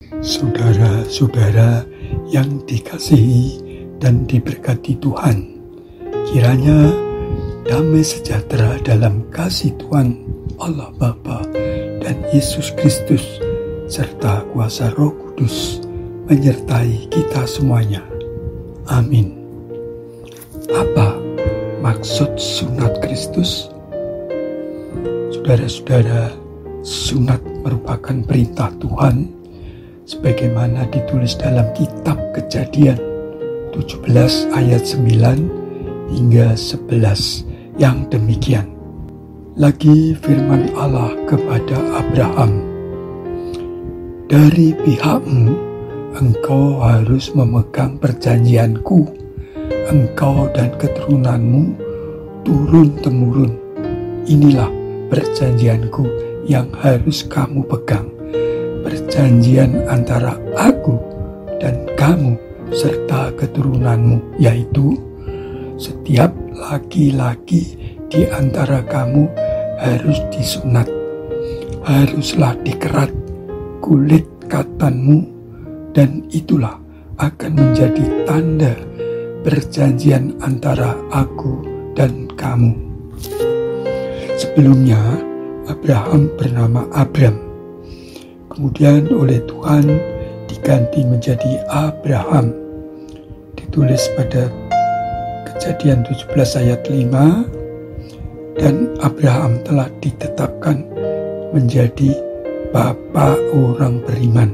Saudara-saudara yang dikasihi dan diberkati Tuhan, kiranya damai sejahtera dalam kasih Tuhan Allah Bapa dan Yesus Kristus serta kuasa Roh Kudus menyertai kita semuanya. Amin. Apa maksud sunat Kristus? Saudara-saudara, sunat merupakan perintah Tuhan sebagaimana ditulis dalam kitab Kejadian 17 ayat 9 hingga 11 yang demikian. Lagi firman Allah kepada Abraham, "Dari pihakmu, engkau harus memegang perjanjianku, engkau dan keturunanmu turun-temurun. Inilah perjanjianku yang harus kamu pegang, perjanjian antara aku dan kamu serta keturunanmu, yaitu setiap laki-laki di antara kamu harus disunat, haruslah dikerat kulit katanmu, dan itulah akan menjadi tanda perjanjian antara aku dan kamu." Sebelumnya Abraham bernama Abram, kemudian oleh Tuhan diganti menjadi Abraham. Ditulis pada Kejadian 17 ayat 5, dan Abraham telah ditetapkan menjadi bapa orang beriman.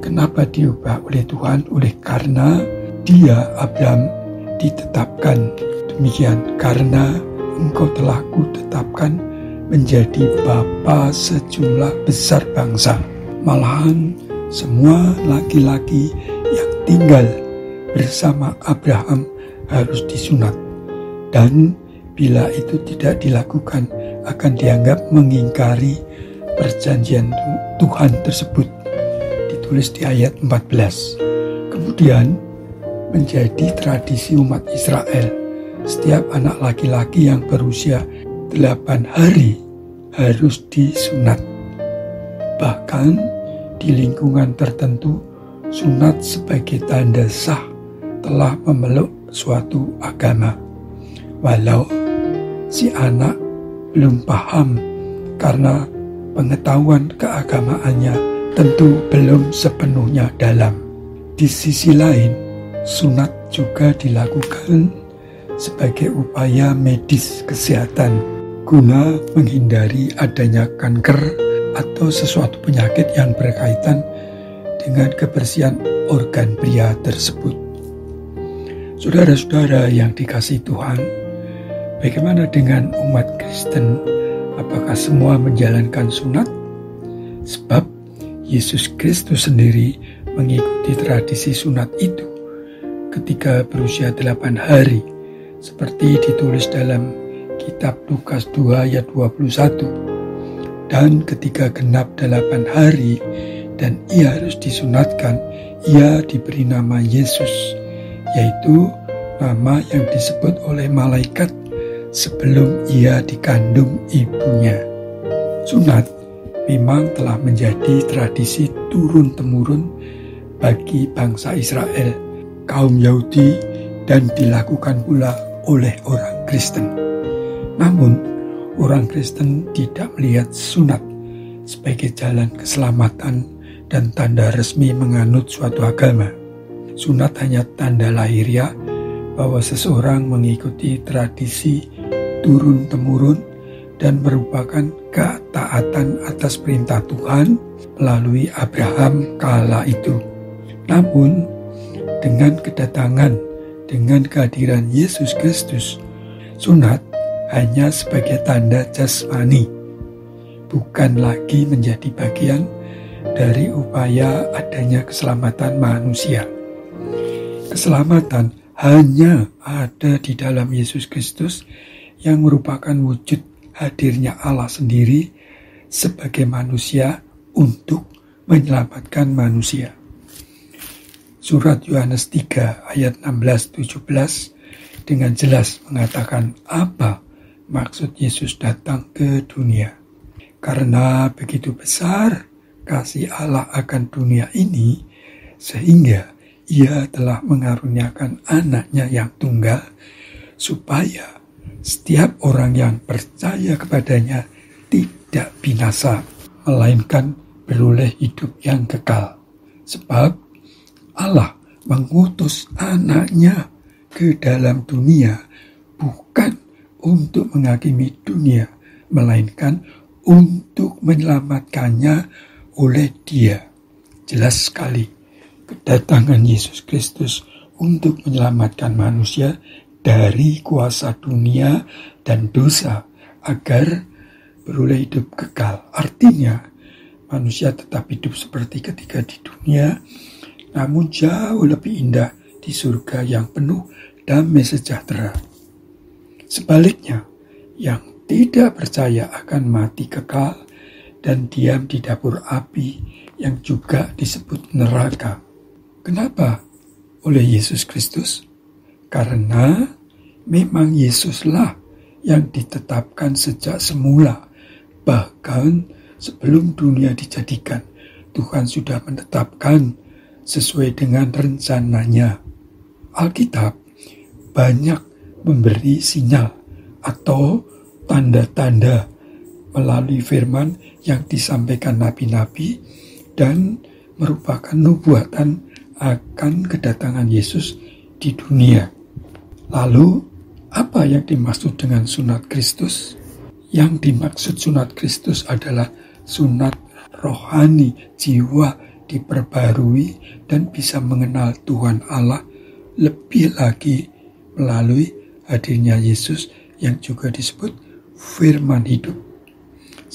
Kenapa diubah oleh Tuhan? Oleh karena dia, Abraham, ditetapkan demikian, karena engkau telah kutetapkan menjadi bapa sejumlah besar bangsa. Malahan semua laki-laki yang tinggal bersama Abraham harus disunat, dan bila itu tidak dilakukan akan dianggap mengingkari perjanjian Tuhan tersebut. Ditulis di ayat 14. Kemudian menjadi tradisi umat Israel, setiap anak laki-laki yang berusia 8 hari harus disunat. Bahkan di lingkungan tertentu, sunat sebagai tanda sah telah memeluk suatu agama, walau si anak belum paham karena pengetahuan keagamaannya tentu belum sepenuhnya dalam. Di sisi lain, sunat juga dilakukan sebagai upaya medis kesehatan guna menghindari adanya kanker atau sesuatu penyakit yang berkaitan dengan kebersihan organ pria tersebut. Saudara-saudara yang dikasihi Tuhan, bagaimana dengan umat Kristen? Apakah semua menjalankan sunat? Sebab Yesus Kristus sendiri mengikuti tradisi sunat itu ketika berusia 8 hari, seperti ditulis dalam kitab Lukas 2 ayat 21. Dan ketika genap 8 hari dan ia harus disunatkan, ia diberi nama Yesus, yaitu nama yang disebut oleh malaikat sebelum ia dikandung ibunya. Sunat memang telah menjadi tradisi turun-temurun bagi bangsa Israel, kaum Yahudi, dan dilakukan pula oleh orang Kristen. Namun, orang Kristen tidak melihat sunat sebagai jalan keselamatan dan tanda resmi menganut suatu agama. Sunat hanya tanda lahiriah bahwa seseorang mengikuti tradisi turun-temurun dan merupakan ketaatan atas perintah Tuhan melalui Abraham kala itu. Namun, dengan kehadiran Yesus Kristus, sunat hanya sebagai tanda jasmani, bukan lagi menjadi bagian dari upaya adanya keselamatan manusia. Keselamatan hanya ada di dalam Yesus Kristus yang merupakan wujud hadirnya Allah sendiri sebagai manusia untuk menyelamatkan manusia. Surat Yohanes 3 ayat 16-17 dengan jelas mengatakan apa maksud Yesus datang ke dunia. Karena begitu besar kasih Allah akan dunia ini, sehingga Ia telah mengaruniakan anaknya yang tunggal, supaya setiap orang yang percaya kepadanya tidak binasa, melainkan beroleh hidup yang kekal. Sebab Allah mengutus anaknya ke dalam dunia bukan untuk menghakimi dunia, melainkan untuk menyelamatkannya oleh Dia. Jelas sekali, kedatangan Yesus Kristus untuk menyelamatkan manusia dari kuasa dunia dan dosa agar beroleh hidup kekal. Artinya, manusia tetap hidup seperti ketika di dunia, namun jauh lebih indah di surga yang penuh damai sejahtera. Sebaliknya, yang tidak percaya akan mati kekal dan diam di dapur api yang juga disebut neraka. Kenapa? Oleh Yesus Kristus. Karena memang Yesuslah yang ditetapkan sejak semula. Bahkan sebelum dunia dijadikan, Tuhan sudah menetapkan sesuai dengan rencananya. Alkitab banyak memberi sinyal atau tanda-tanda melalui firman yang disampaikan nabi-nabi dan merupakan nubuatan akan kedatangan Yesus di dunia. Lalu, apa yang dimaksud dengan sunat Kristus? Yang dimaksud sunat Kristus adalah sunat rohani, jiwa diperbarui dan bisa mengenal Tuhan Allah lebih lagi melalui hadirnya Yesus yang juga disebut firman hidup.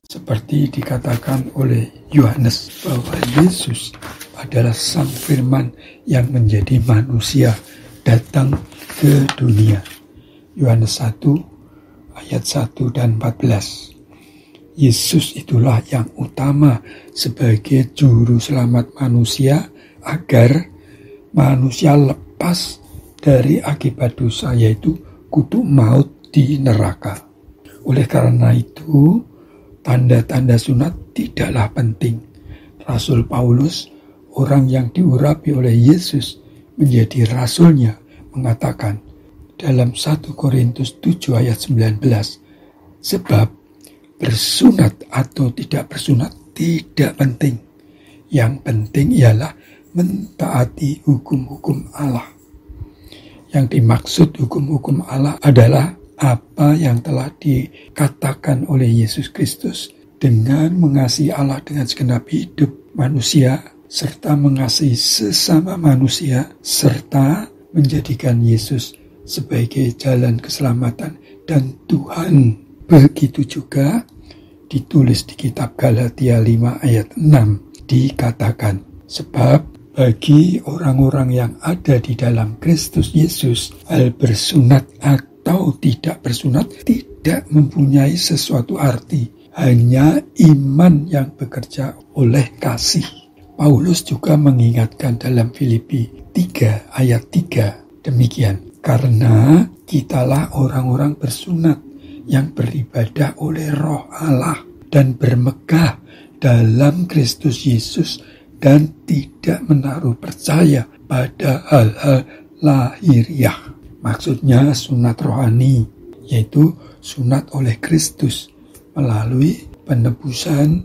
Seperti dikatakan oleh Yohanes bahwa Yesus adalah sang firman yang menjadi manusia datang ke dunia. Yohanes 1 ayat 1 dan 14. Yesus itulah yang utama sebagai juru selamat manusia agar manusia lepas dari akibat dosa, yaitu kutuk maut di neraka. Oleh karena itu, tanda-tanda sunat tidaklah penting. Rasul Paulus, orang yang diurapi oleh Yesus menjadi rasulnya, mengatakan dalam 1 Korintus 7 ayat 19, sebab bersunat atau tidak bersunat tidak penting. Yang penting ialah mentaati hukum-hukum Allah. Yang dimaksud hukum-hukum Allah adalah apa yang telah dikatakan oleh Yesus Kristus dengan mengasihi Allah dengan segenap hidup manusia, serta mengasihi sesama manusia, serta menjadikan Yesus sebagai jalan keselamatan dan Tuhan. Begitu juga ditulis di kitab Galatia 5 ayat 6 dikatakan, sebab bagi orang-orang yang ada di dalam Kristus Yesus, hal bersunat atau tidak bersunat tidak mempunyai sesuatu arti, hanya iman yang bekerja oleh kasih. Paulus juga mengingatkan dalam Filipi 3 ayat 3 demikian, karena kitalah orang-orang bersunat yang beribadah oleh Roh Allah dan bermegah dalam Kristus Yesus dan tidak menaruh percaya pada hal-hal lahiriah. Maksudnya sunat rohani, yaitu sunat oleh Kristus melalui penebusan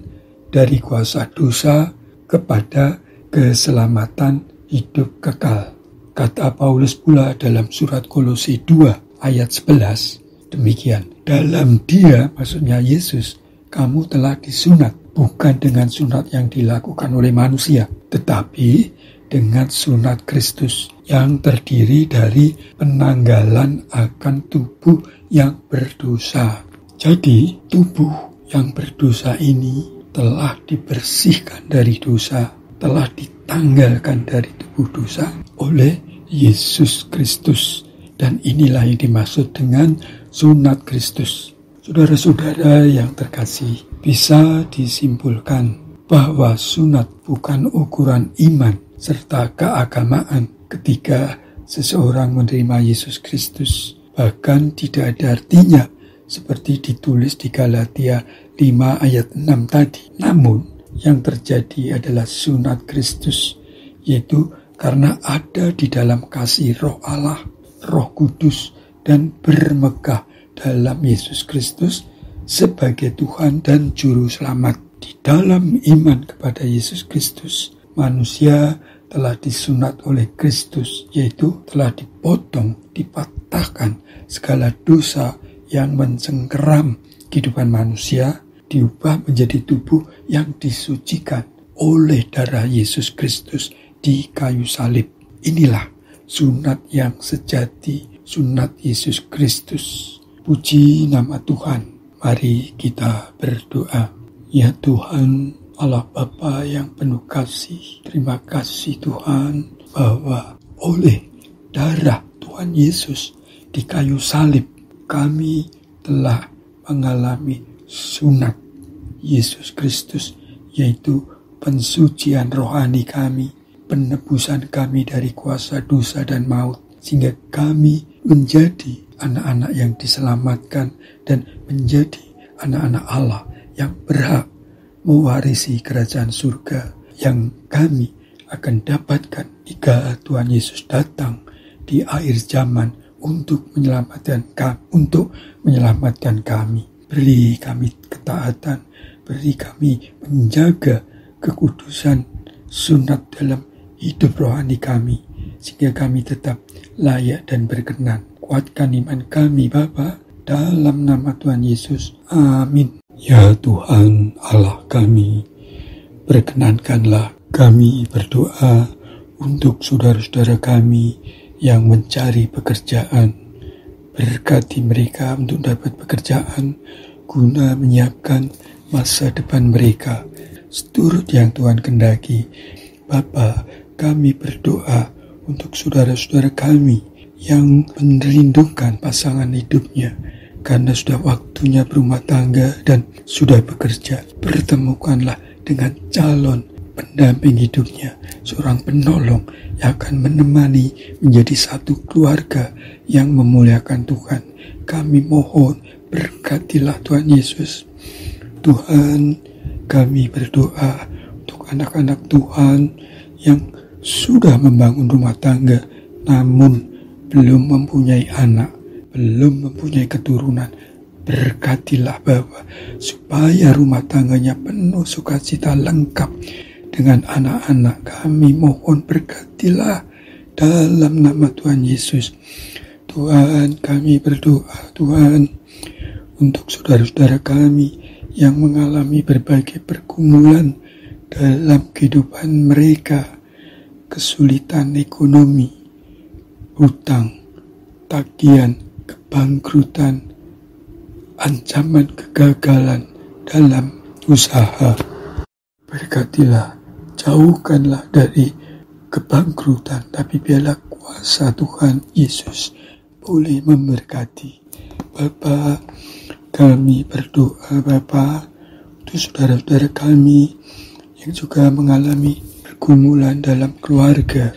dari kuasa dosa kepada keselamatan hidup kekal. Kata Paulus pula dalam surat Kolose 2 ayat 11, demikian, dalam Dia, maksudnya Yesus, kamu telah disunat, bukan dengan sunat yang dilakukan oleh manusia, tetapi dengan sunat Kristus yang terdiri dari penanggalan akan tubuh yang berdosa. Jadi, tubuh yang berdosa ini telah dibersihkan dari dosa, telah ditanggalkan dari tubuh dosa oleh Yesus Kristus. Dan inilah yang dimaksud dengan sunat Kristus. Saudara-saudara yang terkasih, bisa disimpulkan bahwa sunat bukan ukuran iman serta keagamaan ketika seseorang menerima Yesus Kristus. Bahkan tidak ada artinya seperti ditulis di Galatia 5 ayat 6 tadi. Namun, yang terjadi adalah sunat Kristus, yaitu karena ada di dalam kasih Roh Allah, Roh Kudus, dan bermegah dalam Yesus Kristus sebagai Tuhan dan Juru Selamat. Di dalam iman kepada Yesus Kristus, manusia telah disunat oleh Kristus, yaitu telah dipotong, dipatahkan segala dosa yang mencengkeram kehidupan manusia, diubah menjadi tubuh yang disucikan oleh darah Yesus Kristus di kayu salib. Inilah sunat yang sejati, sunat Yesus Kristus. Puji nama Tuhan. Mari kita berdoa. Ya Tuhan, Allah Bapa yang penuh kasih, terima kasih Tuhan bahwa oleh darah Tuhan Yesus di kayu salib kami telah mengalami sunat Yesus Kristus, yaitu pensucian rohani kami, penebusan kami dari kuasa dosa dan maut, sehingga kami menjadi anak-anak yang diselamatkan dan menjadi anak-anak Allah yang berhak mewarisi kerajaan surga yang kami akan dapatkan jika Tuhan Yesus datang di akhir zaman untuk menyelamatkan kami. Beri kami ketaatan, beri kami menjaga kekudusan sunat dalam hidup rohani kami, sehingga kami tetap layak dan berkenan. Kuatkan iman kami Bapa, dalam nama Tuhan Yesus. Amin. Ya Tuhan Allah kami, berkenankanlah kami berdoa untuk saudara-saudara kami yang mencari pekerjaan. Berkati mereka untuk dapat pekerjaan guna menyiapkan masa depan mereka seturut yang Tuhan kehendaki. Bapa, kami berdoa untuk saudara-saudara kami yang merindukan pasangan hidupnya, karena sudah waktunya berumah tangga dan sudah bekerja. Pertemukanlah dengan calon pendamping hidupnya, seorang penolong yang akan menemani menjadi satu keluarga yang memuliakan Tuhan. Kami mohon, berkatilah Tuhan Yesus. Tuhan, kami berdoa untuk anak-anak Tuhan yang sudah membangun rumah tangga namun belum mempunyai anak, belum mempunyai keturunan. Berkatilah Bapa, supaya rumah tangganya penuh sukacita, lengkap dengan anak-anak. Kami mohon berkatilah dalam nama Tuhan Yesus. Tuhan, kami berdoa Tuhan untuk saudara-saudara kami yang mengalami berbagai pergumulan dalam kehidupan mereka, kesulitan ekonomi, hutang, tagihan, kebangkrutan, ancaman kegagalan dalam usaha. Berkatilah, jauhkanlah dari kebangkrutan, tapi biarlah kuasa Tuhan Yesus boleh memberkati. Bapa, kami berdoa Bapa untuk saudara-saudara kami yang juga mengalami pergumulan dalam keluarga,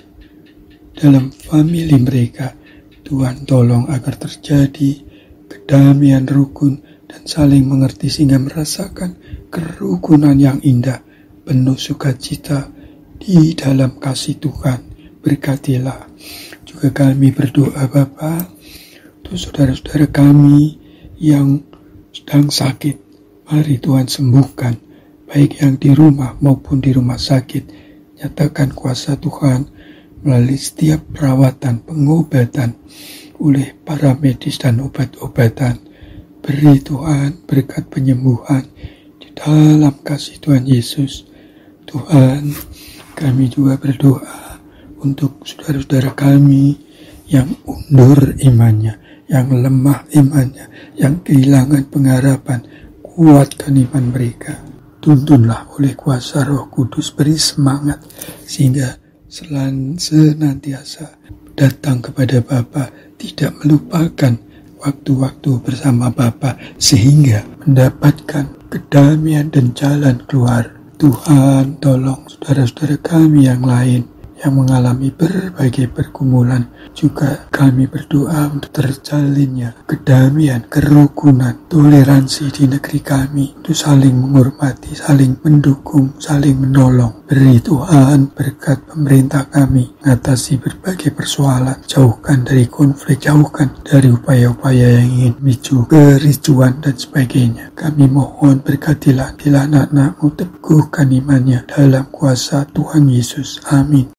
dalam famili mereka. Tuhan tolong agar terjadi kedamaian rukun dan saling mengerti sehingga merasakan kerukunan yang indah, penuh sukacita di dalam kasih Tuhan. Berkatilah. Juga kami berdoa Bapa untuk saudara-saudara kami yang sedang sakit. Mari Tuhan sembuhkan, baik yang di rumah maupun di rumah sakit. Nyatakan kuasa Tuhan melalui setiap perawatan, pengobatan oleh para medis dan obat-obatan. Beri Tuhan berkat penyembuhan di dalam kasih Tuhan Yesus. Tuhan, kami juga berdoa untuk saudara-saudara kami yang undur imannya, yang lemah imannya, yang kehilangan pengharapan. Kuatkan iman mereka. Tuntunlah oleh kuasa Roh Kudus, beri semangat sehingga senantiasa datang kepada Bapa, tidak melupakan waktu-waktu bersama Bapa, sehingga mendapatkan kedamaian dan jalan keluar. Tuhan, tolong saudara-saudara kami yang lain yang mengalami berbagai pergumulan. Juga kami berdoa untuk terjalinnya kedamaian, kerukunan, toleransi di negeri kami, untuk saling menghormati, saling mendukung, saling menolong. Beri Tuhan berkat pemerintah kami mengatasi berbagai persoalan, jauhkan dari konflik, jauhkan dari upaya-upaya yang ingin memicu kericuan dan sebagainya. Kami mohon berkatilah bila anak-anak-Mu teguhkan imannya dalam kuasa Tuhan Yesus. Amin.